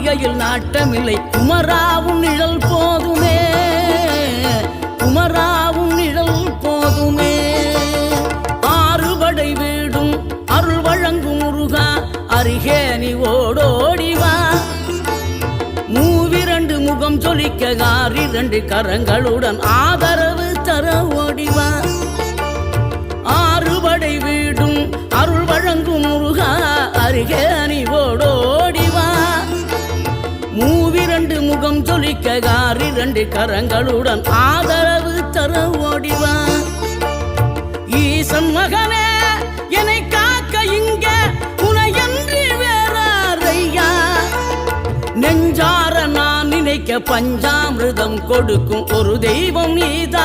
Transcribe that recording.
காரிகையில் நாட்டமில்லை குமராவும் நிழல் போதுமே, குமராவும் நிழல் போதுமே. ஆறுபடை வீடும் அருள் வழங்கும் முருகா அருகே நீ ஓடோடிவா. மூவிரண்டு முகம் சொலிக்க ஆறிரண்டு கரங்களுடன் ஆதரவு தர ஓடிவா. ஆறுபடை வீடும் அருள் வழங்கும் முருகா அருகே நீ ஓடோடிவா. மூவிரண்டு முகம் சொலிக்க ஆறிரண்டு கரங்களுடன் ஆதரவு தர ஓடிவா. ஈசன் மகனே என்னை காக்க இங்க உனையன்றி வேறாரையா. நெஞ்சார நான் நினைக்க பஞ்சாமிர்தம் கொடுக்கும் ஒரு தெய்வம் நீதான்.